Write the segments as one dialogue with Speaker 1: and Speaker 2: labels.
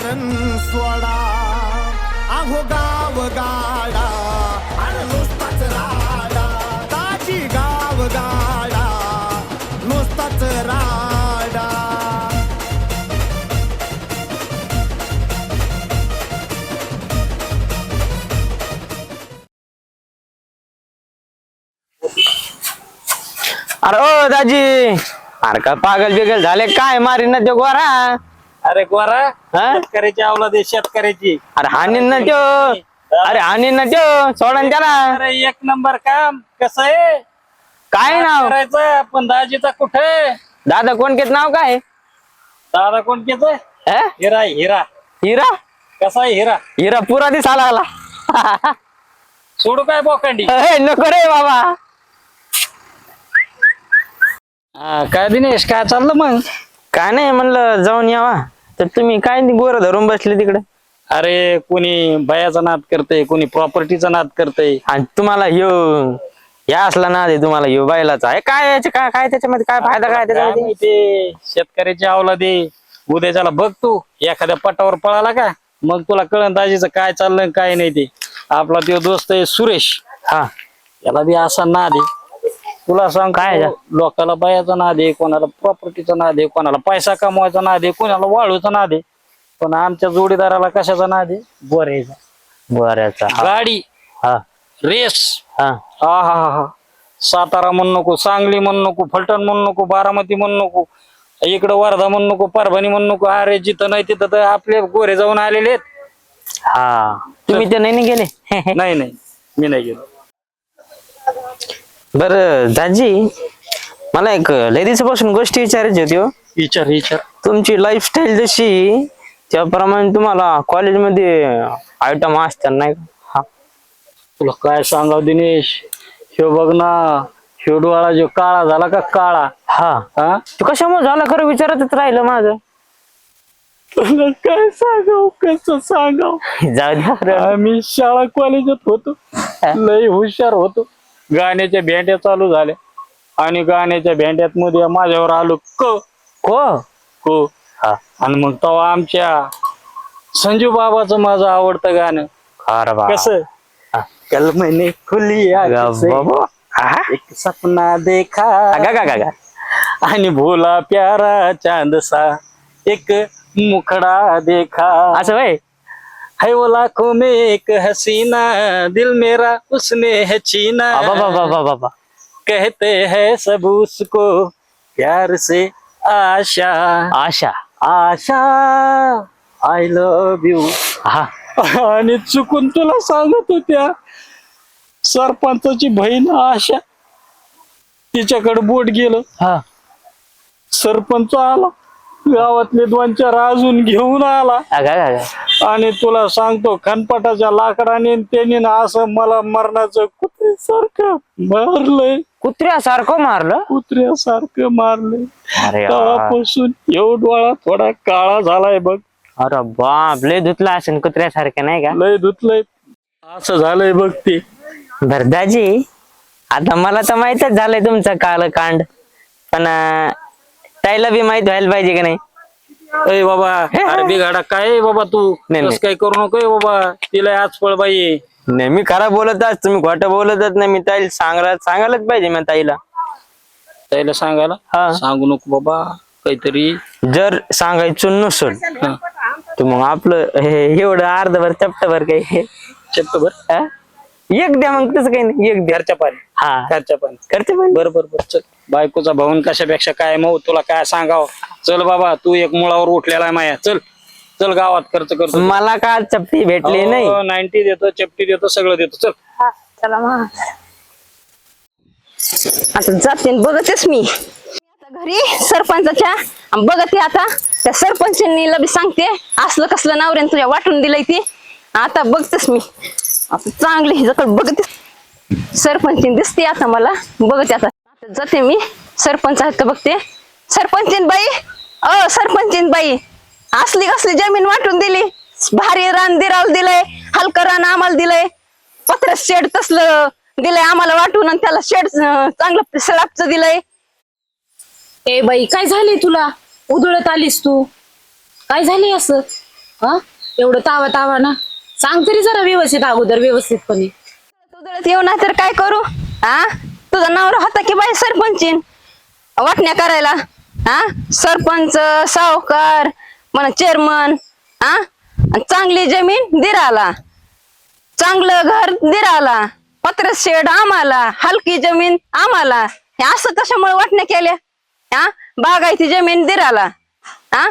Speaker 1: कारण सोडा अहो गाव गाडा आणि नुसताच राडा ताजी गाव गाडा नुसताच राडा.
Speaker 2: अरे ओ दाजी, अरे का पागल बिगल झाले काय मारीन ना त्यो गोरा.
Speaker 3: अरे गोरा
Speaker 2: हा?
Speaker 3: शेतकऱ्याची अवलाद आहे शेतकऱ्याची.
Speaker 2: अरे हानीन ना त्यो, अरे हानीन ना त्यो, सोडा ना त्याला.
Speaker 3: अरे एक नंबर काम कसं आहे
Speaker 2: काय नाव
Speaker 3: करायचं पण दाजीचा कुठे
Speaker 2: दादा कोणकेच नाव काय
Speaker 3: दादा कोण केच
Speaker 2: हे?
Speaker 3: हिरा हिरा
Speaker 2: हिरा.
Speaker 3: कसा आहे हिरा
Speaker 2: हिरा पुरा दिसा लागला.
Speaker 3: सोडू काय बोकांडी
Speaker 2: नको रे बाबा.
Speaker 3: काय दिनेश काय चाललं मग.
Speaker 2: काय नाही म्हणलं जाऊन यावा, तर तुम्ही काय गोर धरून बसले तिकडे.
Speaker 3: अरे कोणी बयाचा नाद करतय कोणी प्रॉपर्टीचा नाद करतय.
Speaker 2: आणि तुम्हाला ह्यो या असला ना तुम्हाला ह्यो बैलाचा आहे काय याच्या काय काय त्याच्यामध्ये काय फायदा काय त्याच्यामध्ये.
Speaker 3: ते शेतकऱ्याची अवलाद आहे. उद्याच्याला बघ तू एखाद्या पटावर पळाला का मग तुला कळण दाजीचं काय चाललंय काय नाही. ते आपला तो दोस्त आहे सुरेश,
Speaker 2: हा
Speaker 3: याला बी असा नाद आहे. तुला सांग
Speaker 2: काय
Speaker 3: लोकाला बायाचा नाद आहे, कोणाला प्रॉपर्टीचा नाद आहे, कोणाला पैसा कमवायचा नाद आहे, कोणाला वाळूचा नाद आहे. पण आमच्या जोडीदाराला कशाचा नाद आहे बोऱ्याचा.
Speaker 2: बऱ्याचा
Speaker 3: गाडी
Speaker 2: हा
Speaker 3: रेस
Speaker 2: हा
Speaker 3: हा हा हा. सातारा म्हणू नको, सांगली म्हणू नको, फलटण म्हणू नको, बारामती म्हणू नको, इकडं वर्धा म्हणू नको, परभणी म्हणू नको. अरे जिथं नाही तिथं तर आपले गोरे जाऊन आलेले आहेत.
Speaker 2: हा. तुम्ही ते नाही गेले.
Speaker 3: नाही नाही मी नाही गेलो.
Speaker 2: बर दाजी, मला एक लय दिवसापासून गोष्टी विचारायची होती हो.
Speaker 3: विचार विचार.
Speaker 2: तुमची लाईफस्टाईल जशी त्याप्रमाणे तुम्हाला कॉलेजमध्ये आयटम असतात नाही का. हा
Speaker 3: तुला काय सांगाव दिनेश, ह्यो बघ ना, ह्यो डोळा जो काळा झाला का काळा.
Speaker 2: हा
Speaker 3: हा
Speaker 2: तू कशामुळे झाला खरं विचारतच राहिलं माझं.
Speaker 3: तुला काय सांगाव कसं सांगाव.
Speaker 2: जाऊ द्या.
Speaker 3: आम्ही शाळा कॉलेजात होतो, लय हुशार होतो. गाण्याच्या भेंड्या चालू झाल्या आणि गाण्याच्या भेंड्यात मध्ये माझ्यावर आलो को
Speaker 2: हा
Speaker 3: आणि मग तेव्हा आमच्या संजू बाबाचं माझं आवडतं गाणं
Speaker 2: अरे बा
Speaker 3: कसं. कल मैंने खुली आंखों से एक सपना देखा आणि भोला प्यारा चांद सा एक मुखड़ा देखा.
Speaker 2: असं वय.
Speaker 3: है वो लाखों में एक हसीना दिल मेरा उसने है छीना.
Speaker 2: बाबा
Speaker 3: कहते हैं सब उसको प्यार से आशा
Speaker 2: आशा.
Speaker 3: आशा आय लव यू.
Speaker 2: हा
Speaker 3: आणि चुकून तुला सांगत होत्या सरपंचाची बहीण आशा, तिच्याकडे बोट गेलं.
Speaker 2: हा
Speaker 3: सरपंच आला, गावातले 2-4 अजून घेऊन आला आणि तुला सांगतो खनपटाच्या लाकडाने त्यांनी ना असं मला मरणाचं कुत्र्यासारखं मारलंय.
Speaker 2: कुत्र्यासारखं मारलं.
Speaker 3: कुत्र्यासारखं मारलंय.
Speaker 2: अरे
Speaker 3: तेव्हापासून एवढ डोळा थोडा काळा झालाय बघ.
Speaker 2: अरे बाप, लय धुतला असेल कुत्र्यासारखं नाही का.
Speaker 3: लय धुतलंय असं झालंय बघ ते.
Speaker 2: बर दाजी, आता मला तर माहितच झालंय तुमचं काल कांड, पण ताईला बी माहित व्हायला पाहिजे का नाही.
Speaker 3: अरे बाबा, अरे बिघाडा काय बाबा तू तसं काय करू नको बाबा. तिला आज पळ बाई.
Speaker 2: नाही मी खरा बोलतच, तुम्ही खोटं बोलतच नाही. मी ताईला सांगायलाच पाहिजे मी ताईला.
Speaker 3: ताईला सांगायला
Speaker 2: हा.
Speaker 3: सांगू नको बाबा काहीतरी.
Speaker 2: जर सांगायचं नसल तर मग आपलं हे एवढं अर्धभर चपटभर काही
Speaker 3: चप्पभर
Speaker 2: एक द्या मग तसं काही नाही. एक द्या.
Speaker 3: घरच्या पाणी
Speaker 2: हा
Speaker 3: घरच्या पाणी
Speaker 2: करते पण.
Speaker 3: बरोबर चल. बायकोचा भाऊन कशापेक्षा काय मग तुला काय सांगाव. चल बाबा, तू एक मुळावर उठलेला आहे माया. चल चल गावात खर्च करतो.
Speaker 2: मला का चपटी भेटली नाही.
Speaker 3: 90 देतो, चपटी देतो, सगळं देतो. चल
Speaker 4: चला मग आता जाते बघतेस मी आता घरी सरपंचाच्या बघते. आता त्या सरपंचांनी बी सांगते असलं कसलं नवऱ्यान तुझ्या वाटून दिलंय ते. आता बघतेस मी आता चांगली हिच्याकडे बघते. सरपंचीन दिसते आता मला. बघते आता जाते मी. सरपंच आहेत का बघते. सरपंचीन बाई, सरपंचीन बाई, असली कसली जमीन वाटून दिली. भारी रान दिरावल दिलंय, हलकं रान आम्हाला दिलंय, पत्र शेड तसलं दिलंय आम्हाला वाटून, आणि त्याला शेड चांगलं स्लॅबचं दिलंय.
Speaker 5: ए बाई, काय झाले तुला? उधळत आलीस तू? काय झाले असं? हा एवढं तावा तावा ना सांग तरी जरा व्यवस्थित अगोदर व्यवस्थितपणे.
Speaker 4: उधळत येऊ ना तर काय करू? हा तुझा नवरा होता की बाई सरपंचीन वाटण्या करायला. हा सरपंच सावकार म्हणा चेअरमन. हा आणि चांगली जमीन दिराला, चांगलं घर दिराला, पत्र शेड आम्हाला, हलकी जमीन आम्हाला. हे असं कशामुळे वाटण्या केल्या? हा बागायती जमीन दिराला. हा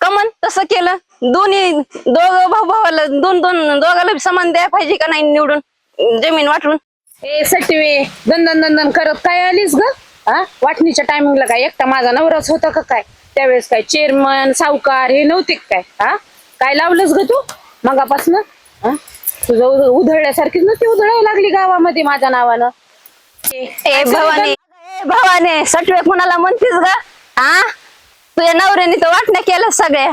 Speaker 4: कमन तसं केलं? दोन्ही दोघं भाऊ भावाला दोघाला समान द्यायला पाहिजे का नाही निवडून जमीन वाटून?
Speaker 5: ए सटवे दंदन दंदन करत काय आलीस ग? हा वाटणीच्या टायमिंगला काय एकटा माझा नवराच होता का काय? त्यावेळेस काय चेअरमन सावकार हे नव्हते का काय? हा काय लावलंस ग तू मगापासनं? हा तुझं उधळल्यासारखीच नसते उधळायला लागली गावामध्ये माझ्या नावानं.
Speaker 4: ए भवाने सटवे कुणाला म्हणतीस ग? हा तुझ्या नवऱ्याने तर वाटण्या केल्या सगळ्या.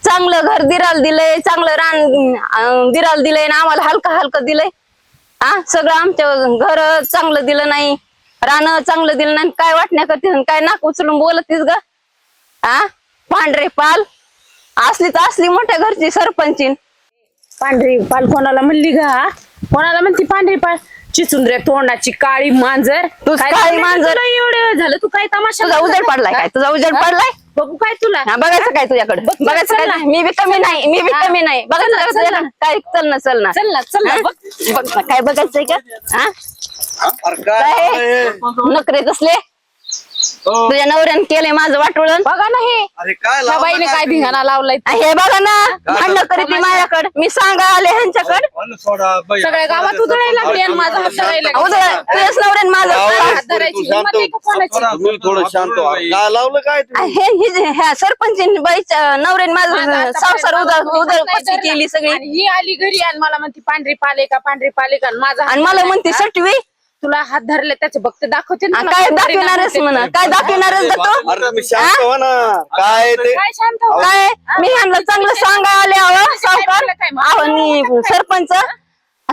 Speaker 4: चांगलं घर दिराला दिलंय, चांगलं रान दिराला दिलंय ना आम्हाला हलकं हलकं दिलंय. हा सगळं आमच्या घर चांगलं दिलं नाही, रान चांगलं दिलं नाही. काय वाटण्या करते काय नाक उचलून बोलतीस ग? हा पांढरे पाल असली तर असली मोठ्या घरची सरपंचीन.
Speaker 5: पांढरी पाल कोणाला म्हणली ग? हा कोणाला म्हणती पांढरी पाल? चिचुंद्रे तोंडाची काळी मांजर.
Speaker 4: तू काळी मांजर?
Speaker 5: तुला एवढं झालं तू काय तमाशा
Speaker 4: तुझा उजेड पडलाय काय? तुझा उजेड पडलाय?
Speaker 5: बघू काय तुला?
Speaker 4: हा बघायचं काय तुझ्याकडे? बघायचं काय? मी बी कमी नाही, मी बी कमी नाही. बघायचं काय तुझ्याकडे? काय चल ना चल ना
Speaker 5: चल ना चल ना
Speaker 4: हा?
Speaker 5: बघ.
Speaker 4: बघ ना, काय बघायचंय का? हा काय नखरे तसले तुझ्या नवऱ्यानं केलंय माझं वाटोळण.
Speaker 5: बघा ना हे
Speaker 1: अरे काय
Speaker 5: त्या बाईने काय धिंगाणा लावलाय.
Speaker 4: हे बघा ना भांडण करीत ती माझ्याकडे. मी सांगा आले ह्यांच्याकडे.
Speaker 5: सगळ्या गावात उधळायला लागली आणि माझा हात धरायला लागला.
Speaker 4: तुझ्याच नवऱ्यानं माझं
Speaker 5: हात धरायची हिंमत आहे का कोणाची?
Speaker 1: थोडं शांत व्हा. काय लावलं काय तुम्ही?
Speaker 4: ह्या सरपंचीन बाईच्या नवऱ्याने
Speaker 5: माझा
Speaker 4: माझं
Speaker 5: हात
Speaker 4: संसार
Speaker 5: धरायला
Speaker 4: उदळपट्टी केली सगळी.
Speaker 5: आणि ही आली घरी आणि मला म्हणती पांढरी पाले का पांढरी पाले का? आणि माझा हात
Speaker 4: आणि मला म्हणते
Speaker 5: धरायला.
Speaker 4: सटवी
Speaker 5: तुला हात धरले त्याचे भक्त दाखवते ना तुला.
Speaker 4: काय दाखविणारच म्हणा? काय दाखविणारच ग तू?
Speaker 1: अरे तुम्ही शांत व्हा ना. काय ते
Speaker 5: काय शांत हो?
Speaker 4: काय मी ह्यांना चांगलं सांगा आले हवं सावकार
Speaker 5: काय
Speaker 4: अहो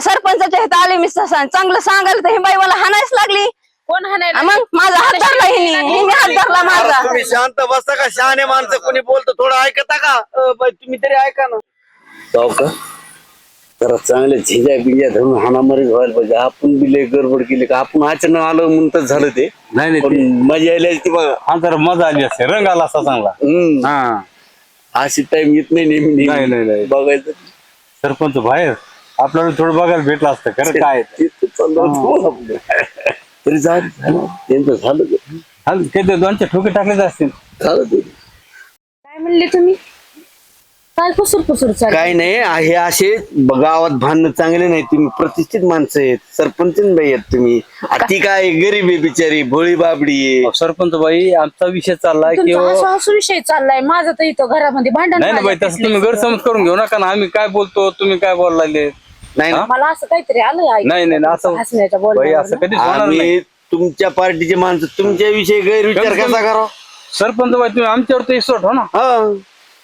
Speaker 4: सरपंचाच्या इथं आले मी चांगलं सांगायला तर ही बाई मला हाणायच लागली.
Speaker 5: कोण हाणायला?
Speaker 4: मग माझा हात धरला हिने हात धरला माझा.
Speaker 1: अरे तुम्ही शांत बसता का? शहाणे माणसं कोणी बोलतो थोडं ऐकता का? बाई तुम्ही तरी ऐका ना. जाऊ का जरा चांगले झिंजा बिंजा धरून हाणामारी व्हायला पाहिजे. आपण बी लय गडबड केली का? आपण अचानक आलो म्हणून तर झालं ते.
Speaker 3: नाही
Speaker 1: पण मजा आली असती बघा.
Speaker 3: हा जरा मजा आली असते, रंग आला असता चांगला. हा
Speaker 1: अशी टाइम येत नाही नेहमी
Speaker 3: नाही.
Speaker 1: बघायचं.
Speaker 3: सरपंच बाहेर आपल्याला थोडं बघायला भेटलं असतं खरं काय ते.
Speaker 1: ते चाललं होतं आपलं. तरी झालं त्यांचं झालं ते.
Speaker 3: हा, ते दोनच्या ठोके टाकलेच असतील.
Speaker 1: झालं ते.
Speaker 5: काय म्हणले तुम्ही? काय कुसूर कुसूर चालू?
Speaker 1: काय नाही हे असे गावात भांडणं चांगले नाही. तुम्ही प्रतिष्ठित माणसं आहेत, सरपंच बाई आहेत तुम्ही. ती काय गरीब आहे बिचारी, भोळी बाबडी आहे.
Speaker 3: सरपंच बाई आमचा विषय चाललाय की
Speaker 5: तुमचा असा विषय चाललाय. माझं तर इथं घरामध्ये भांडण
Speaker 3: नाही ना बाई, तसं तुम्ही गैरसमज करून घेऊ नका ना. आम्ही काय बोलतो तुम्ही काय बोललाय
Speaker 1: नाही ना
Speaker 5: मला असं काहीतरी आलं
Speaker 3: नाही असं
Speaker 5: हसण्याच्या
Speaker 3: बाई
Speaker 5: बोलण्यावर
Speaker 3: असं कधीच होणार नाही.
Speaker 1: आम्ही तुमच्या पार्टीचे माणसं तुमच्याविषयी गैरविचार कसा करा?
Speaker 3: सरपंच बाई तुम्ही आमच्यावर तर इसवट हो ना.
Speaker 1: हा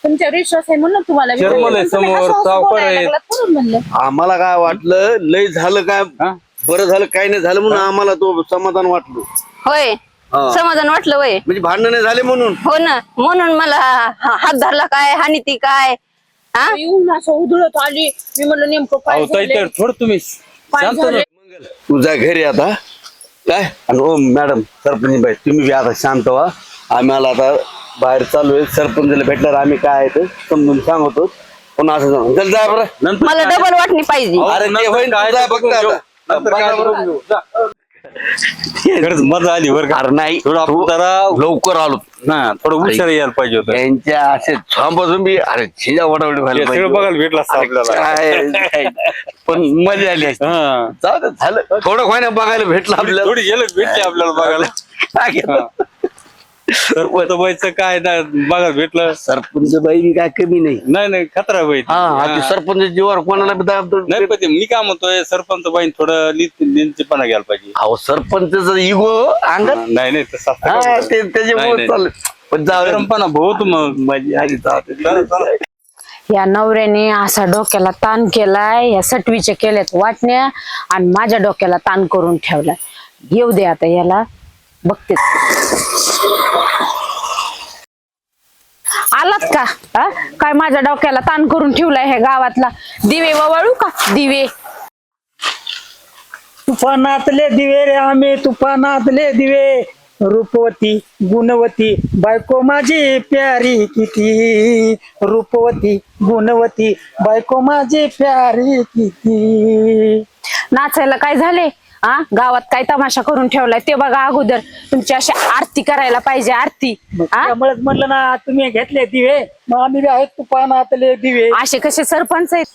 Speaker 5: तुमच्यावर विश्वास आहे म्हणून तुम्हाला
Speaker 3: चेअरमन आहे
Speaker 5: तुम्ही
Speaker 3: समोर,
Speaker 5: हसू हसू
Speaker 3: सावकार
Speaker 5: बोलायला
Speaker 3: आहेत.
Speaker 5: लागलात म्हणून म्हणलं.
Speaker 1: आम्हाला काय वाटलं लय झालं काय
Speaker 3: हा?
Speaker 1: बरं झालं काय नाही झालं म्हणून आम्हाला तो समाधान वाटलं.
Speaker 4: होय
Speaker 1: हा.
Speaker 4: समाधान वाटलं वय.
Speaker 1: म्हणजे भांडण नाही झाले म्हणून.
Speaker 4: हो ना म्हणून मला हात धरला काय हानी ती काय? हा
Speaker 5: येऊन असं उधळत आली. मी म्हणलं नेमकं काय
Speaker 3: अहो ताई
Speaker 5: झालंय?
Speaker 3: तर थोडं तुम्ही शांत
Speaker 5: झालंय?
Speaker 3: हो.
Speaker 1: तुझा घरी आता काय आणि ओ मॅडम सरपंच बाई तुम्ही बी आता शांत व्हा. आम्हाला आता बाहेर चालू आहे. सरपंचला भेटल्यावर आम्ही काय आहे ते समजून सांगतो. पण असं सांग चल जा बरं.
Speaker 3: नंतर
Speaker 4: मला डबल वाटणी पाहिजे.
Speaker 1: अरे ते
Speaker 3: नंतर
Speaker 1: होईल
Speaker 3: काय
Speaker 1: तुझा
Speaker 3: ते
Speaker 1: फक्त
Speaker 3: बघून घेऊ.
Speaker 1: आता.
Speaker 3: नंतर काय ते बघून घेऊ. जा. खरंच मजा आली बरं का.
Speaker 1: अरे नाही
Speaker 3: थोडं आपण जरा
Speaker 1: लवकर आलो
Speaker 3: ना थोडं हुशार यायला पाहिजे होतं.
Speaker 1: यांच्या असे थांबून बी अरे झिजा वडावडी
Speaker 3: हे
Speaker 1: व्हायला
Speaker 3: सगळं
Speaker 1: पाहिजे.
Speaker 3: बघायला भेटलं असतं
Speaker 1: अरे
Speaker 3: आपल्याला.
Speaker 1: काय पण मजा आली असती.
Speaker 3: हा.
Speaker 1: जाऊ दे, झालं थोडं खोयना बघायला भेटलं आपल्याला.
Speaker 3: थोडी गेलं भेटली आपल्याला बघायला.
Speaker 1: काय केलं?
Speaker 3: सरपंच बाईचं काय ना बघायला भेटलं.
Speaker 1: सरपंच बाई बी काय कमी नाही.
Speaker 3: नाही खतरा बाई ती.
Speaker 1: हा आधी
Speaker 3: हा.
Speaker 1: सरपंच जीवावर कोणाला बी दाबतो.
Speaker 3: नाही पण ते मी काय म्हणतोय सरपंच बाई थोडं लिंचपणा घ्यायला पाहिजे.
Speaker 1: अहो सरपंचाचा इगो अंगात
Speaker 3: नाही तसं असतं
Speaker 1: हा,
Speaker 3: का?
Speaker 1: ते त्याच्यामुळे
Speaker 3: नाही.
Speaker 1: चाललं. पण जाऊ दे.
Speaker 3: गरमपणा भाऊ तू मग
Speaker 1: मजा आली जाऊ दे.
Speaker 3: चला, चला.
Speaker 5: या नवऱ्याने असा डोक्याला ताण केलाय. या सटवीचे केल्यात वाटण्या आणि माझ्या डोक्याला ताण करून ठेवलाय. येऊ दे आता याला बघते. आलात का? हा काय माझ्या डोक्याला ताण करून ठेवलाय ह्या गावातला? दिवे ववाळू का दिवे?
Speaker 3: तुफानातले दिवे रे आम्ही, तुफानातले दिवे, रूपवती गुणवती बायको माझी प्यारी किती, रूपवती गुणवती बायको माझी प्यारी किती.
Speaker 5: नाचायला काय झाले? हा गावात काय तमाशा करून ठेवलाय ते बघा अगोदर. तुमची अशी आरती करायला पाहिजे, आरती. हा
Speaker 3: त्यामुळेच म्हणलं ना, तुम्ही घेतले दिवे, मग आम्ही बी आहेत तुफानातले दिवे.
Speaker 5: असे कसे सरपंच आहेत?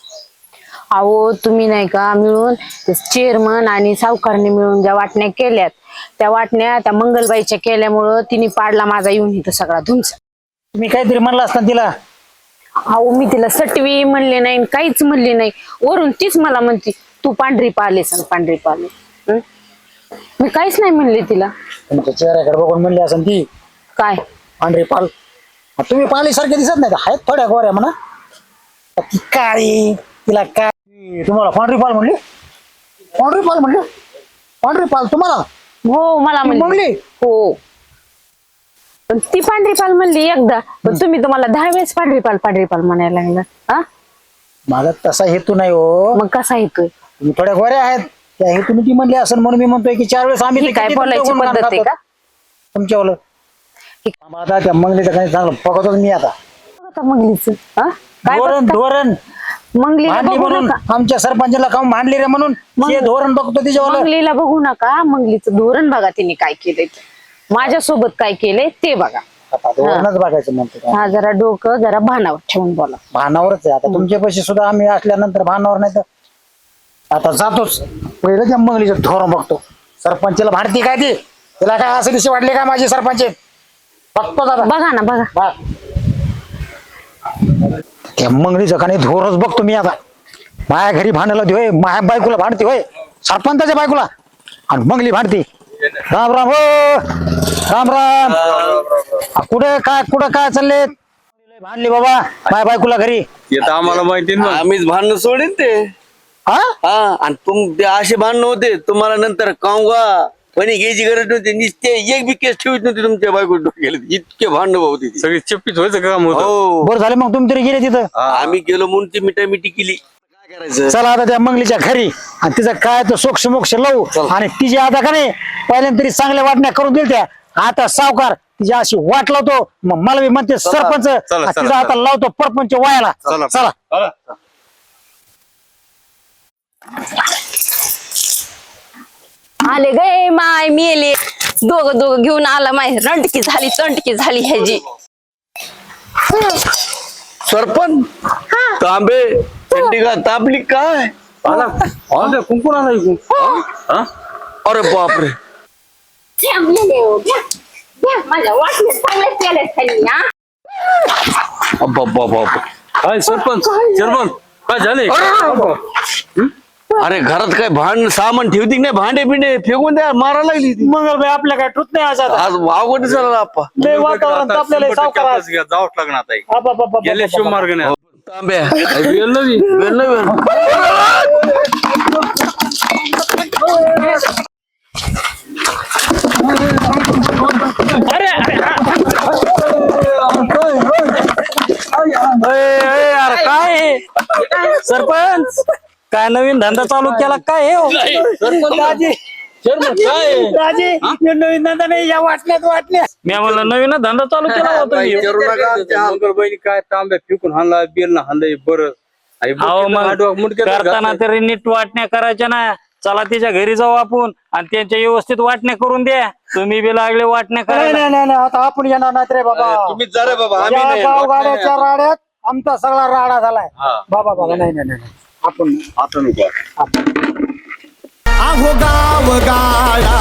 Speaker 5: अहो तुम्ही नाही का मिळून चेअरमन आणि सावकारने मिळून ज्या वाटण्या केल्यात, त्या वाटण्या त्या मंगलबाईच्या केल्यामुळं तिने पाडला माझा येऊन इथं सगळा धुमसा.
Speaker 3: तुम्ही काहीतरी म्हणलं असता तिला.
Speaker 5: अहो मी तिला सटवी म्हणले नाही, काहीच म्हणले नाही. वरून तीच मला म्हणते तू पांढरी पालेस आणि पांढरी पाले. मी काहीच नाही म्हणले तिला.
Speaker 3: तुमच्या चेहऱ्याकडे बघून म्हणली असं ती
Speaker 5: काय
Speaker 3: पांढरी पाल. तुम्ही पालीसारखे दिसत नाही, आहेत थोड्या गोऱ्या म्हणा. ती काळी, तिला काय तुम्हाला पांढरी पाल म्हणली? पांढरी पाल म्हणली? पांढरी पाल तुम्हाला?
Speaker 5: हो मला
Speaker 3: म्हणली?
Speaker 5: म्हणली. हो पण ती पांढरी पाल म्हणली एकदा, पण तुम्ही तुम्हाला 10 वेळेस पांढरी पाल म्हणायला लागला. हा
Speaker 3: माझा तसा हेतू नाही हो.
Speaker 5: मग कसा येतोय?
Speaker 3: तुम्ही थोड्या गोऱ्या आहेत, त्या हेतून ती म्हणली असं, म्हणून मी म्हणतोय की 4 वेळेस आम्ही
Speaker 5: ही काय बोलायची पद्धत आहे का
Speaker 3: तुमच्यावर? आता त्या मंगलीचं काही चांगलं बघतो मी आता.
Speaker 5: आता मंगलीच काय
Speaker 3: धोरण
Speaker 5: बघता?
Speaker 3: धोरण
Speaker 5: मंगलीला
Speaker 3: मांडली
Speaker 5: बघू
Speaker 3: म्हणून,
Speaker 5: नका.
Speaker 3: आमच्या सरपंचाला काम मांडली रे म्हणून हे धोरण बघतो तिच्यावर.
Speaker 5: मंगलीला बघू नका. मंगलीचं धोरण बघा तिने काय केलंय ते. माझ्यासोबत काय केलंय ते बघा.
Speaker 3: धोरणच बघायचं म्हणतो.
Speaker 5: हा जरा डोकं जरा भानावर ठेवून बोला.
Speaker 3: भानावरच आहे आता. तुमच्या पैसे सुद्धा आम्ही असल्यानंतर भानावर नाही तर आता जातोच. पहिलं त्या मंगलीचं धोरण बघतो. सरपंचाला भांडती काय ती? तिला काय असं दिशी वाटले का माझी सरपंच? बघतो दादा.
Speaker 5: बघा ना बघा.
Speaker 3: बघ. त्या मंगलीचं का नाही धोरणच बघतो मी आता. माझ्या घरी भांडायला होय, माझ्या बायकोला भांडते होय, सरपंचाच्या बायकोला, आणि मंगली भांडते. राम राम हो, राम राम. कुठं काय चालले? भांडली बाबा माझ्या बायकोला घरी.
Speaker 1: येतं आम्हाला माहिती ना, आम्हीच भांडणं सोडेन ते.
Speaker 3: हा
Speaker 1: आणि ते असे भांडणं होते तुम्हाला नंतर कांगा पण घ्यायची गरज नव्हती. नुसते एक बी केस ठेवत नव्हती तुमच्या बायको डोक्याला. इतके भांडणं होती ती.
Speaker 6: सगळी चप्पीच व्हायचं काम होतं.
Speaker 1: हो
Speaker 3: बरं झालं मग तुम्ही तरी गेले तिथं.
Speaker 1: आम्ही गेलो म्हणून ती मिठामिठी केली. काय करायचं?
Speaker 3: चला आता त्या मंगलीच्या घरी आणि तिचं काय तो सोक्ष मोक्ष लावू. आणि तिची आता का नाही पहिल्यांदा तरी चांगल्या वाटण्या करून दिल त्या. आता सावकार तिची अशी वाट लावतो, मग मला बी म्हणते सरपंच.
Speaker 6: चला,
Speaker 3: आणि तिचा
Speaker 6: चला.
Speaker 3: आता लावतो परपंच वयाला.
Speaker 6: चला.
Speaker 3: चला
Speaker 4: आले गे माय मेले. दोघं घेऊन आला माय. रंटकी झाली तंटकी झाली ह्याची.
Speaker 1: सरपंच तांबे थंडी तापली काय?
Speaker 6: कुंकून आला इकडून.
Speaker 1: अरे बापरे.
Speaker 4: माझ्या वाटण्यात चांगल्याच केल्यात त्यांनी.
Speaker 1: बाप.
Speaker 6: काय सरपंच चेअरमन काय झाले?
Speaker 1: अरे घरात काय सामान ठेवती नाही, भांडे बिंडे फेकून द्या, मारा लागली ती.
Speaker 3: मंगलबाई आपल्या काय ठुत नाही आज आता.
Speaker 1: आज अवघड झाला आप्पा.
Speaker 3: लय वातावरण तापलेलं सावकार आज.
Speaker 6: जावंच लागणार आता.
Speaker 3: अबाबाबाबा.
Speaker 6: गेल्याशिवाय मार्ग नाही.
Speaker 1: तांब्या
Speaker 6: वेळ नवी.
Speaker 1: वेळ नाही वेळ.
Speaker 3: अरे काय सरपंच काय नवीन धंदा चालू केला काय हे हो? सरपंच दाजी दाजी नवीन धंदा नाही, या वाटण्या मी म्हणलं नवीन धंदा चालू केला होता मी.
Speaker 6: मंगळबाईनी काय तांब्या फेकून हाणला, बेल ना हाणलंय बरं.
Speaker 3: अहो मग करताना तरी नीट वाटण्या करायच्या ना. चला तिच्या घरी जाऊ आपण आणि त्यांच्या व्यवस्थित वाटण्या करून द्या. तुम्ही बी लागले वाटण्या करायला. नाही आता आपण येणार नाही रे बाबा.
Speaker 1: तुम्हीच जा रे बाबा, आम्ही
Speaker 3: या
Speaker 1: नाही.
Speaker 3: गावगाड्याच्या राड्यात आमचा सगळा राडा झालाय. बाबा नाही आपण
Speaker 1: आता नको.
Speaker 7: अहो गाव गाडा